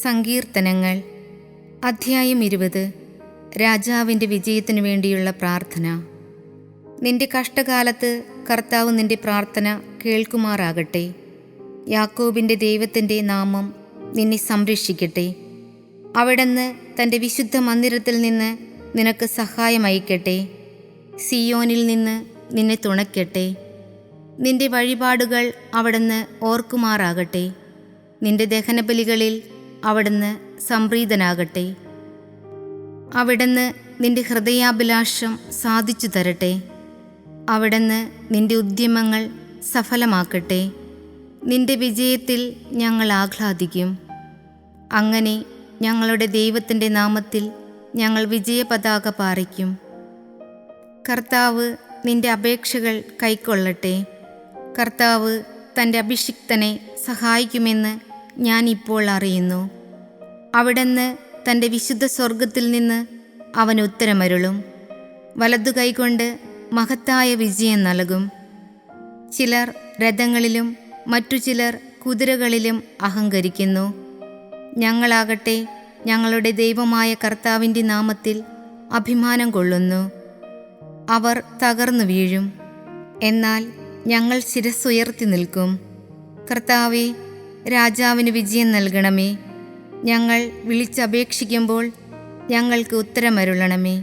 സങ്കീർത്തനങ്ങൾ അധ്യായം 20. രാജാവിൻ്റെ വിജയത്തിനു വേണ്ടിയുള്ള പ്രാർത്ഥന. നിന്റെ കഷ്ടകാലത്ത് കർത്താവ് നിന്റെ പ്രാർത്ഥന കേൾക്കുമാറാകട്ടെ. യാക്കോബിൻ്റെ ദൈവത്തിൻ്റെ നാമം നിന്നെ സംരക്ഷിക്കട്ടെ. അവിടുന്ന് തൻ്റെ വിശുദ്ധ മന്ദിരത്തിൽ നിന്ന് നിനക്ക് സഹായം അയക്കട്ടെ. സിയോനിൽ നിന്ന് നിന്നെ തുണയ്ക്കട്ടെ. നിന്റെ വഴിപാടുകൾ അവിടുന്ന് ഓർക്കുമാറാകട്ടെ. നിന്റെ ദഹനബലികളിൽ അവിടുന്ന് സംപ്രീതനാകട്ടെ. അവിടുന്ന് നിന്റെ ഹൃദയാഭിലാഷം സാധിച്ചു തരട്ടെ. അവിടുന്ന് നിന്റെ ഉദ്യമങ്ങൾ സഫലമാക്കട്ടെ. നിന്റെ വിജയത്തിൽ ഞങ്ങൾ ആഹ്ലാദിക്കും. അങ്ങനെ ഞങ്ങളുടെ ദൈവത്തിൻ്റെ നാമത്തിൽ ഞങ്ങൾ വിജയപതാക പാറിക്കും. കർത്താവ് നിന്റെ അപേക്ഷകൾ കൈക്കൊള്ളട്ടെ. കർത്താവ് തൻ്റെ അഭിഷിക്തനെ സഹായിക്കുമെന്ന് ഞാൻ ഇപ്പോൾ അറിയുന്നു. അവിടുന്ന് തൻ്റെ വിശുദ്ധ സ്വർഗത്തിൽ നിന്ന് അവന് ഉത്തരമരുളും. വലതു കൈകൊണ്ട് മഹത്തായ വിജയം നൽകും. ചിലർ രഥങ്ങളിലും മറ്റു ചിലർ കുതിരകളിലും അഹങ്കരിക്കുന്നു. ഞങ്ങളാകട്ടെ ഞങ്ങളുടെ ദൈവമായ കർത്താവിൻ്റെ നാമത്തിൽ അഭിമാനം കൊള്ളുന്നു. അവർ തകർന്നു വീഴും, എന്നാൽ ഞങ്ങൾ ശിരസ്സുയർത്തി നിൽക്കും. കർത്താവേ, രാജാവിന് വിജയം നൽകണമേ. ഞങ്ങൾ വിളിച്ചപേക്ഷിക്കുമ്പോൾ ഞങ്ങൾക്ക് ഉത്തരമരുളണമേ.